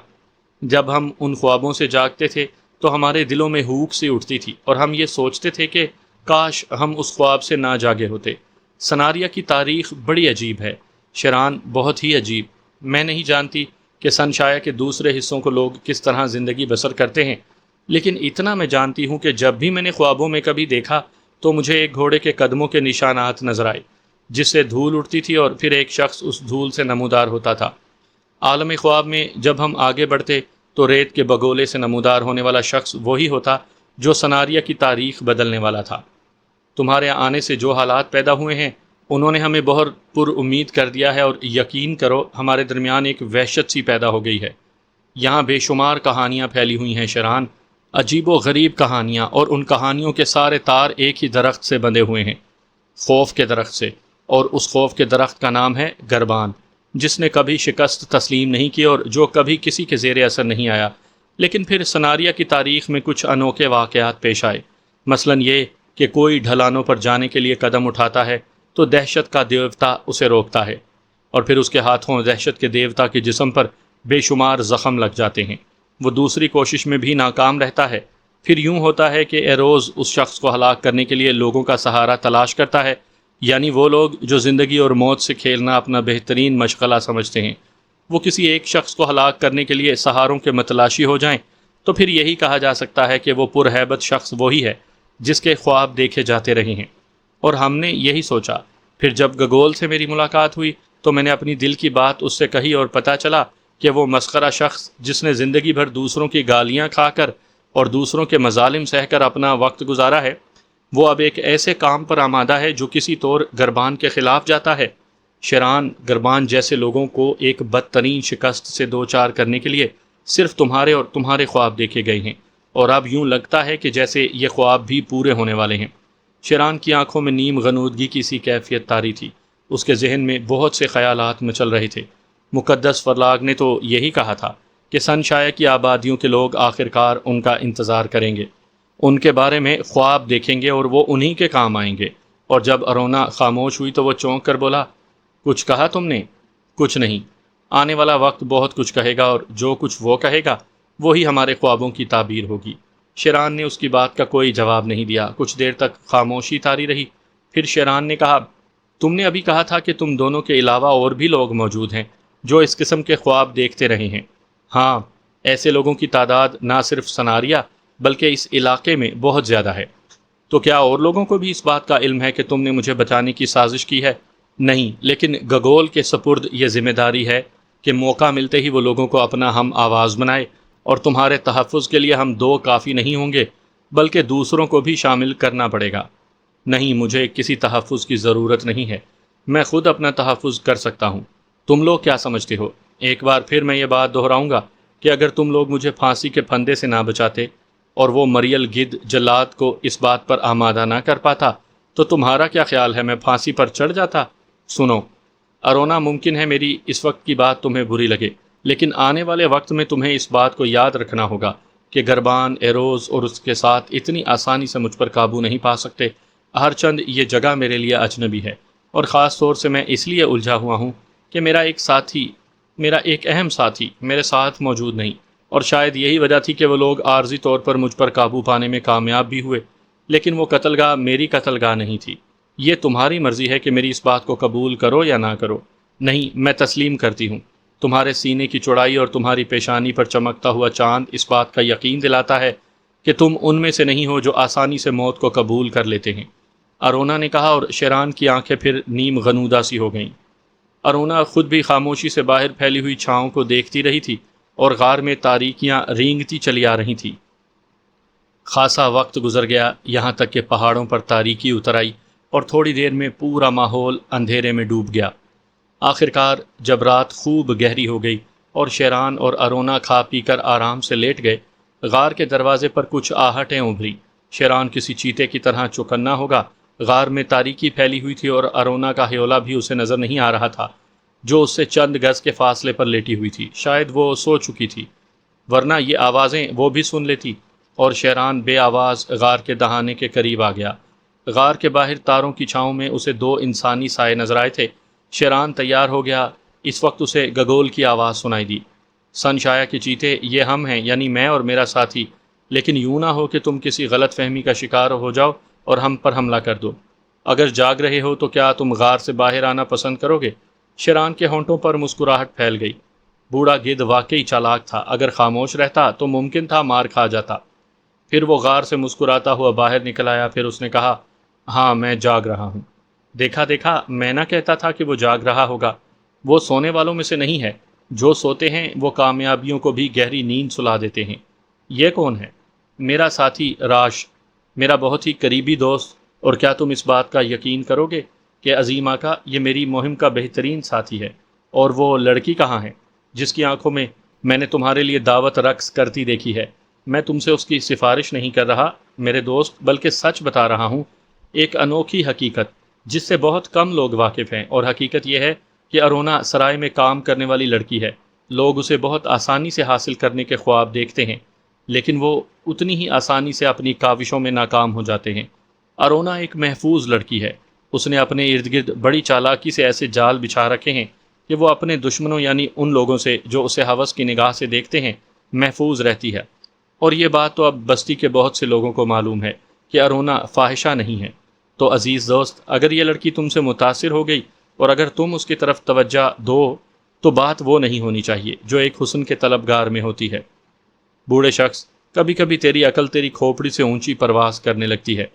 Speaker 1: جب ہم ان خوابوں سے جاگتے تھے تو ہمارے دلوں میں ہوک سی اٹھتی تھی، اور ہم یہ سوچتے تھے کہ کاش ہم اس خواب سے نہ جاگے ہوتے۔ سناریا کی تاریخ بڑی عجیب ہے شیران، بہت ہی عجیب۔ میں نہیں جانتی کہ سنشایا کے دوسرے حصوں کو لوگ کس طرح زندگی بسر کرتے ہیں، لیکن اتنا میں جانتی ہوں کہ جب بھی میں نے خوابوں میں کبھی دیکھا تو مجھے ایک گھوڑے کے قدموں کے نشانات نظر آئے، جس سے دھول اٹھتی تھی اور پھر ایک شخص اس دھول سے نمودار ہوتا تھا۔ عالم خواب میں جب ہم آگے بڑھتے تو ریت کے بگولے سے نمودار ہونے والا شخص وہی ہوتا جو سناریا کی تاریخ بدلنے والا تھا۔ تمہارے آنے سے جو حالات پیدا ہوئے ہیں انہوں نے ہمیں بہت پر امید کر دیا ہے، اور یقین کرو ہمارے درمیان ایک وحشت سی پیدا ہو گئی ہے۔ یہاں بے شمار کہانیاں پھیلی ہوئی ہیں شیران، عجیب و غریب کہانیاں، اور ان کہانیوں کے سارے تار ایک ہی درخت سے بندھے ہوئے ہیں، خوف کے درخت سے، اور اس خوف کے درخت کا نام ہے گربان، جس نے کبھی شکست تسلیم نہیں کی اور جو کبھی کسی کے زیر اثر نہیں آیا۔ لیکن پھر سناریا کی تاریخ میں کچھ انوکھے واقعات پیش آئے، مثلاً یہ کہ کوئی ڈھلانوں پر جانے کے لیے قدم اٹھاتا ہے تو دہشت کا دیوتا اسے روکتا ہے، اور پھر اس کے ہاتھوں دہشت کے دیوتا کے جسم پر بے شمار زخم لگ جاتے ہیں۔ وہ دوسری کوشش میں بھی ناکام رہتا ہے۔ پھر یوں ہوتا ہے کہ ایروز اس شخص کو ہلاک کرنے کے لیے لوگوں کا سہارا تلاش کرتا ہے، یعنی وہ لوگ جو زندگی اور موت سے کھیلنا اپنا بہترین مشغلہ سمجھتے ہیں۔ وہ کسی ایک شخص کو ہلاک کرنے کے لیے سہاروں کے متلاشی ہو جائیں تو پھر یہی کہا جا سکتا ہے کہ وہ پرہیبت شخص وہی ہے جس کے خواب دیکھے جاتے رہے ہیں۔ اور ہم نے یہی سوچا۔ پھر جب گگول سے میری ملاقات ہوئی تو میں نے اپنی دل کی بات اس سے کہی، اور پتہ چلا کہ وہ مسخرہ شخص جس نے زندگی بھر دوسروں کی گالیاں کھا کر اور دوسروں کے مظالم سہ کر اپنا وقت گزارا ہے، وہ اب ایک ایسے کام پر آمادہ ہے جو کسی طور گربان کے خلاف جاتا ہے۔ شیران، گربان جیسے لوگوں کو ایک بدترین شکست سے دوچار کرنے کے لیے صرف تمہارے اور تمہارے خواب دیکھے گئے ہیں، اور اب یوں لگتا ہے کہ جیسے یہ خواب بھی پورے ہونے والے ہیں۔ شیران کی آنکھوں میں نیم غنودگی کی سی کیفیت طاری تھی، اس کے ذہن میں بہت سے خیالات مچل رہے تھے۔ مقدس فرلاگ نے تو یہی کہا تھا کہ سنشایا کی آبادیوں کے لوگ آخرکار ان کا انتظار کریں گے، ان کے بارے میں خواب دیکھیں گے، اور وہ انہی کے کام آئیں گے۔ اور جب ارونا خاموش ہوئی تو وہ چونک کر بولا، کچھ کہا تم نے؟ کچھ نہیں، آنے والا وقت بہت کچھ کہے گا، اور جو کچھ وہ کہے گا وہی ہمارے خوابوں کی تعبیر ہوگی۔ شیران نے اس کی بات کا کوئی جواب نہیں دیا۔ کچھ دیر تک خاموشی طاری رہی، پھر شیران نے کہا، تم نے ابھی کہا تھا کہ تم دونوں کے علاوہ اور بھی لوگ موجود ہیں جو اس قسم کے خواب دیکھتے رہے ہیں۔ ہاں، ایسے لوگوں کی تعداد نہ صرف سناریا بلکہ اس علاقے میں بہت زیادہ ہے۔ تو کیا اور لوگوں کو بھی اس بات کا علم ہے کہ تم نے مجھے بچانے کی سازش کی ہے؟ نہیں، لیکن گگول کے سپرد یہ ذمہ داری ہے کہ موقع ملتے ہی وہ لوگوں کو اپنا ہم آواز بنائے، اور تمہارے تحفظ کے لیے ہم دو کافی نہیں ہوں گے بلکہ دوسروں کو بھی شامل کرنا پڑے گا۔ نہیں، مجھے کسی تحفظ کی ضرورت نہیں ہے، میں خود اپنا تحفظ کر سکتا ہوں۔ تم لوگ کیا سمجھتے ہو؟ ایک بار پھر میں یہ بات دہراؤں گا کہ اگر تم لوگ مجھے پھانسی کے پھندے سے نہ بچاتے اور وہ مریل گدھ جلاد کو اس بات پر آمادہ نہ کر پاتا تو تمہارا کیا خیال ہے میں پھانسی پر چڑھ جاتا؟ سنو ارونا، ممکن ہے میری اس وقت کی بات تمہیں بری لگے، لیکن آنے والے وقت میں تمہیں اس بات کو یاد رکھنا ہوگا کہ گربان، ایروز اور اس کے ساتھ اتنی آسانی سے مجھ پر قابو نہیں پا سکتے۔ ہر چند یہ جگہ میرے لیے اجنبی ہے، اور خاص طور سے میں اس لیے الجھا ہوا ہوں کہ میرا ایک اہم ساتھی میرے ساتھ موجود نہیں، اور شاید یہی وجہ تھی کہ وہ لوگ عارضی طور پر مجھ پر قابو پانے میں کامیاب بھی ہوئے، لیکن وہ قتل گاہ میری قتل گاہ نہیں تھی۔ یہ تمہاری مرضی ہے کہ میری اس بات کو قبول کرو یا نہ کرو۔ نہیں، میں تسلیم کرتی ہوں۔ تمہارے سینے کی چوڑائی اور تمہاری پیشانی پر چمکتا ہوا چاند اس بات کا یقین دلاتا ہے کہ تم ان میں سے نہیں ہو جو آسانی سے موت کو قبول کر لیتے ہیں، ارونا نے کہا، اور شیران کی آنکھیں پھر نیم غنودہ سی ہو گئیں۔ ارونا خود بھی خاموشی سے باہر پھیلی ہوئی چھاؤں کو دیکھتی رہی تھی، اور غار میں تاریکیاں رینگتی چلی آ رہی تھیں۔ خاصا وقت گزر گیا، یہاں تک کہ پہاڑوں پر تاریکی اتر آئی اور تھوڑی دیر میں پورا ماحول اندھیرے میں ڈوب گیا۔ آخر کار جب رات خوب گہری ہو گئی اور شیران اور ارونا کھا پی کر آرام سے لیٹ گئے، غار کے دروازے پر کچھ آہٹیں ابھری۔ شیران کسی چیتے کی طرح چوکنا ہوگا، غار میں تاریکی پھیلی ہوئی تھی، اور ارونا کا ہیولا بھی اسے نظر نہیں آ رہا تھا، جو اس سے چند گز کے فاصلے پر لیٹی ہوئی تھی۔ شاید وہ سو چکی تھی، ورنہ یہ آوازیں وہ بھی سن لیتی۔ اور شیران بے آواز غار کے دہانے کے قریب آ گیا۔ غار کے باہر تاروں کی چھاؤں میں اسے دو انسانی سائے نظر آئے تھے۔ شیران تیار ہو گیا۔ اس وقت اسے گگول کی آواز سنائی دی، سن شایا کے چیتے، یہ ہم ہیں، یعنی میں اور میرا ساتھی، لیکن یوں نہ ہو کہ تم کسی غلط فہمی کا شکار ہو جاؤ اور ہم پر حملہ کر دو۔ اگر جاگ رہے ہو تو کیا تم غار سے باہر آنا پسند کرو گے؟ شیران کے ہونٹوں پر مسکراہٹ پھیل گئی۔ بوڑھا گدھ واقعی چالاک تھا، اگر خاموش رہتا تو ممکن تھا مار کھا جاتا۔ پھر وہ غار سے مسکراتا ہوا باہر نکل آیا۔ پھر اس نے کہا، ہاں میں جاگ رہا ہوں۔ دیکھا میں نہ کہتا تھا کہ وہ جاگ رہا ہوگا۔ وہ سونے والوں میں سے نہیں ہے، جو سوتے ہیں وہ کامیابیوں کو بھی گہری نیند سلا دیتے ہیں۔ یہ کون ہے؟ میرا ساتھی راش، میرا بہت ہی قریبی دوست۔ اور کیا تم اس بات کا یقین کرو گے کہ عظیم آقا، یہ میری مہم کا بہترین ساتھی ہے۔ اور وہ لڑکی کہاں ہے جس کی آنکھوں میں نے تمہارے لیے دعوت رقص کرتی دیکھی ہے؟ میں تم سے اس کی سفارش نہیں کر رہا میرے دوست، بلکہ سچ بتا رہا ہوں، ایک انوکھی حقیقت جس سے بہت کم لوگ واقف ہیں۔ اور حقیقت یہ ہے کہ ارونا سرائے میں کام کرنے والی لڑکی ہے۔ لوگ اسے بہت آسانی سے حاصل کرنے کے خواب دیکھتے ہیں، لیکن وہ اتنی ہی آسانی سے اپنی کاوشوں میں ناکام ہو جاتے ہیں۔ ارونا ایک محفوظ لڑکی ہے۔ اس نے اپنے ارد گرد بڑی چالاکی سے ایسے جال بچھا رکھے ہیں کہ وہ اپنے دشمنوں، یعنی ان لوگوں سے جو اسے ہوس کی نگاہ سے دیکھتے ہیں، محفوظ رہتی ہے۔ اور یہ بات تو اب بستی کے بہت سے لوگوں کو معلوم ہے کہ ارونا فاحشہ نہیں ہے۔ تو عزیز دوست، اگر یہ لڑکی تم سے متاثر ہو گئی اور اگر تم اس کی طرف توجہ دو تو بات وہ نہیں ہونی چاہیے جو ایک حسن کے طلبگار میں ہوتی ہے۔ بوڑھے شخص، کبھی کبھی تیری عقل تیری کھوپڑی سے اونچی پرواز کرنے لگتی ہے۔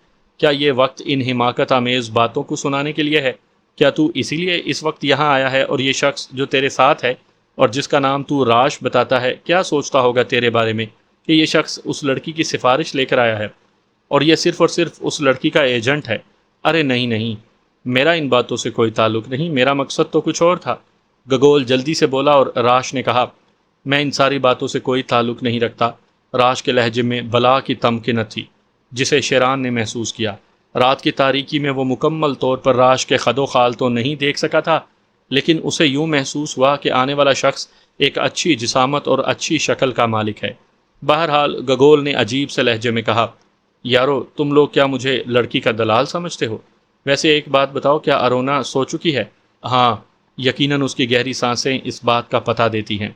Speaker 1: کیا یہ وقت ان حماقت آمیز باتوں کو سنانے کے لیے ہے؟ کیا تو اسی لیے اس وقت یہاں آیا ہے؟ اور یہ شخص جو تیرے ساتھ ہے اور جس کا نام تو راش بتاتا ہے، کیا سوچتا ہوگا تیرے بارے میں کہ یہ شخص اس لڑکی کی سفارش لے کر آیا ہے اور یہ صرف اور صرف اس لڑکی کا ایجنٹ ہے؟ ارے نہیں، میرا ان باتوں سے کوئی تعلق نہیں، میرا مقصد تو کچھ اور تھا۔ گگول جلدی سے بولا، اور راش نے کہا، میں ان ساری باتوں سے کوئی تعلق نہیں رکھتا۔ راش کے لہجے میں بلا کی تمکنت تھی جسے شیران نے محسوس کیا۔ رات کی تاریکی میں وہ مکمل طور پر راش کے خد و خال تو نہیں دیکھ سکا تھا، لیکن اسے یوں محسوس ہوا کہ آنے والا شخص ایک اچھی جسامت اور اچھی شکل کا مالک ہے۔ بہرحال گگول نے عجیب سے لہجے میں کہا، یارو تم لوگ کیا مجھے لڑکی کا دلال سمجھتے ہو؟ ویسے ایک بات بتاؤ، کیا ارونا سو چکی ہے؟ ہاں، یقیناً اس کی گہری سانسیں اس بات کا پتہ دیتی ہیں۔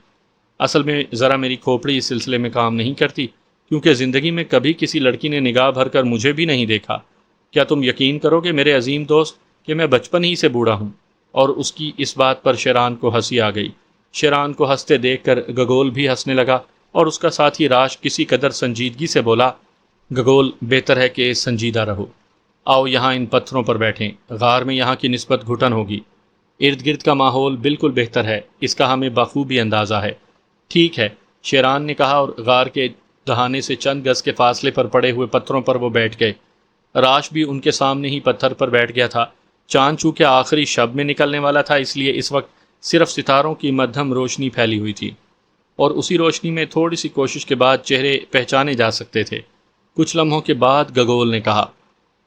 Speaker 1: اصل میں ذرا میری کھوپڑی اس سلسلے میں کام نہیں کرتی، کیونکہ زندگی میں کبھی کسی لڑکی نے نگاہ بھر کر مجھے بھی نہیں دیکھا۔ کیا تم یقین کرو گے میرے عظیم دوست کہ میں بچپن ہی سے بوڑھا ہوں؟ اور اس کی اس بات پر شیران کو ہنسی آ گئی۔ شیران کو ہنستے دیکھ کر گگول بھی ہنسنے لگا، اور اس کا ساتھی راش کسی قدر سنجیدگی سے بولا، گگول بہتر ہے کہ سنجیدہ رہو۔ آؤ یہاں ان پتھروں پر بیٹھیں، غار میں یہاں کی نسبت گھٹن ہوگی۔ ارد گرد کا ماحول بالکل بہتر ہے، اس کا ہمیں بخوبی اندازہ ہے۔ ٹھیک ہے، شیران نے کہا، اور غار کے دہانے سے چند گز کے فاصلے پر پڑے ہوئے پتھروں پر وہ بیٹھ گئے۔ راش بھی ان کے سامنے ہی پتھر پر بیٹھ گیا تھا۔ چاند چونکہ آخری شب میں نکلنے والا تھا، اس لیے اس وقت صرف ستاروں کی مدھم روشنی پھیلی ہوئی تھی، اور اسی روشنی میں تھوڑی سی کوشش کے بعد چہرے پہچانے جا سکتے تھے۔ کچھ لمحوں کے بعد گگول نے کہا،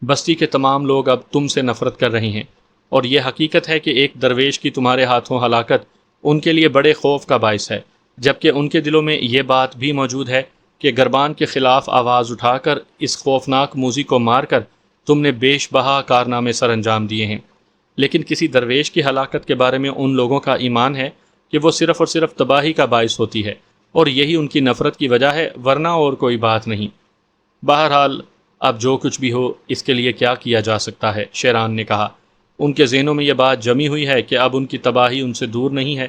Speaker 1: بستی کے تمام لوگ اب تم سے نفرت کر رہے ہیں، اور یہ حقیقت ہے کہ ایک درویش کی تمہارے ہاتھوں ہلاکت ان کے لیے بڑے خوف کا باعث ہے، جبکہ ان کے دلوں میں یہ بات بھی موجود ہے کہ گربان کے خلاف آواز اٹھا کر اس خوفناک موذی کو مار کر تم نے بیش بہا کارنامے سر انجام دیے ہیں، لیکن کسی درویش کی ہلاکت کے بارے میں ان لوگوں کا ایمان ہے کہ وہ صرف اور صرف تباہی کا باعث ہوتی ہے، اور یہی ان کی نفرت کی وجہ ہے، ورنہ اور کوئی بات نہیں۔ بہرحال اب جو کچھ بھی ہو، اس کے لیے کیا کیا جا سکتا ہے، شیران نے کہا۔ ان کے ذہنوں میں یہ بات جمی ہوئی ہے کہ اب ان کی تباہی ان سے دور نہیں ہے،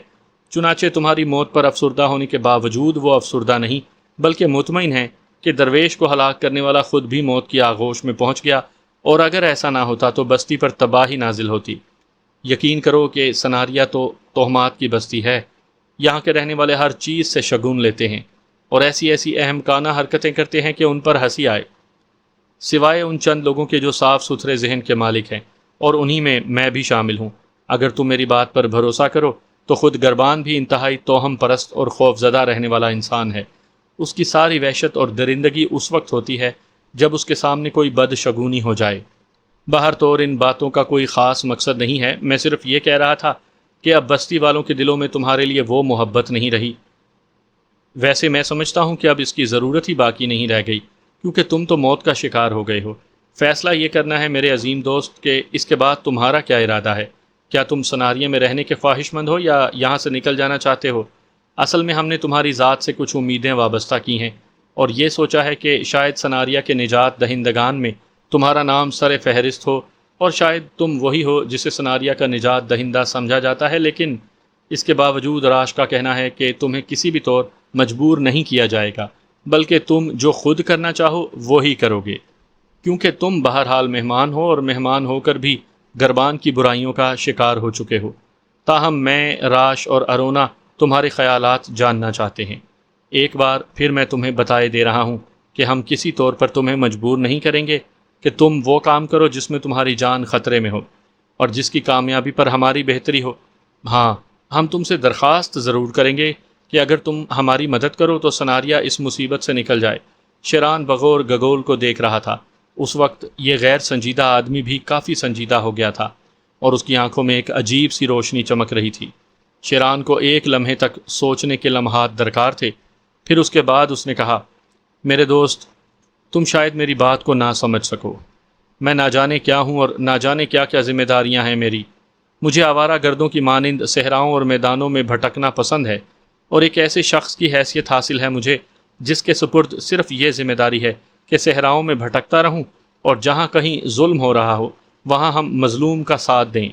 Speaker 1: چنانچہ تمہاری موت پر افسردہ ہونے کے باوجود وہ افسردہ نہیں بلکہ مطمئن ہیں کہ درویش کو ہلاک کرنے والا خود بھی موت کی آغوش میں پہنچ گیا، اور اگر ایسا نہ ہوتا تو بستی پر تباہی نازل ہوتی۔ یقین کرو کہ سناریا تو تہمات کی بستی ہے، یہاں کے رہنے والے ہر چیز سے شگون لیتے ہیں اور ایسی ایسی احمقانہ حرکتیں کرتے ہیں کہ ان پر ہنسی آئے، سوائے ان چند لوگوں کے جو صاف ستھرے ذہن کے مالک ہیں، اور انہی میں بھی شامل ہوں۔ اگر تم میری بات پر بھروسہ کرو تو خود گربان بھی انتہائی توہم پرست اور خوف زدہ رہنے والا انسان ہے۔ اس کی ساری وحشت اور درندگی اس وقت ہوتی ہے جب اس کے سامنے کوئی بد شگونی ہو جائے۔ باہر طور ان باتوں کا کوئی خاص مقصد نہیں ہے، میں صرف یہ کہہ رہا تھا کہ اب بستی والوں کے دلوں میں تمہارے لیے وہ محبت نہیں رہی۔ ویسے میں سمجھتا ہوں کہ اب اس کی ضرورت ہی باقی نہیں رہ گئی، کیونکہ تم تو موت کا شکار ہو گئے ہو۔ فیصلہ یہ کرنا ہے میرے عظیم دوست کہ اس کے بعد تمہارا کیا ارادہ ہے۔ کیا تم سناریہ میں رہنے کے خواہش مند ہو یا یہاں سے نکل جانا چاہتے ہو؟ اصل میں ہم نے تمہاری ذات سے کچھ امیدیں وابستہ کی ہیں، اور یہ سوچا ہے کہ شاید سناریہ کے نجات دہندگان میں تمہارا نام سر فہرست ہو، اور شاید تم وہی ہو جسے سناریہ کا نجات دہندہ سمجھا جاتا ہے، لیکن اس کے باوجود راش کا کہنا ہے کہ تمہیں کسی بھی طور مجبور نہیں کیا جائے گا، بلکہ تم جو خود کرنا چاہو وہی کرو گے، کیونکہ تم بہرحال مہمان ہو، اور مہمان ہو کر بھی گربان کی برائیوں کا شکار ہو چکے ہو۔ تاہم میں، راش اور ارونا تمہارے خیالات جاننا چاہتے ہیں۔ ایک بار پھر میں تمہیں بتائے دے رہا ہوں کہ ہم کسی طور پر تمہیں مجبور نہیں کریں گے کہ تم وہ کام کرو جس میں تمہاری جان خطرے میں ہو اور جس کی کامیابی پر ہماری بہتری ہو۔ ہاں، ہم تم سے درخواست ضرور کریں گے کہ اگر تم ہماری مدد کرو تو سناریہ اس مصیبت سے نکل جائے۔ شیران بغور گگول کو دیکھ رہا تھا۔ اس وقت یہ غیر سنجیدہ آدمی بھی کافی سنجیدہ ہو گیا تھا، اور اس کی آنکھوں میں ایک عجیب سی روشنی چمک رہی تھی۔ شیران کو ایک لمحے تک سوچنے کے لمحات درکار تھے، پھر اس کے بعد اس نے کہا، میرے دوست، تم شاید میری بات کو نہ سمجھ سکو۔ میں نہ جانے کیا ہوں اور نہ جانے کیا کیا ذمہ داریاں ہیں میری۔ مجھے آوارہ گردوں کی مانند صحراؤں اور میدانوں میں بھٹکنا پسند ہے، اور ایک ایسے شخص کی حیثیت حاصل ہے مجھے جس کے سپرد صرف یہ ذمہ داری ہے کہ صحراؤں میں بھٹکتا رہوں، اور جہاں کہیں ظلم ہو رہا ہو وہاں ہم مظلوم کا ساتھ دیں۔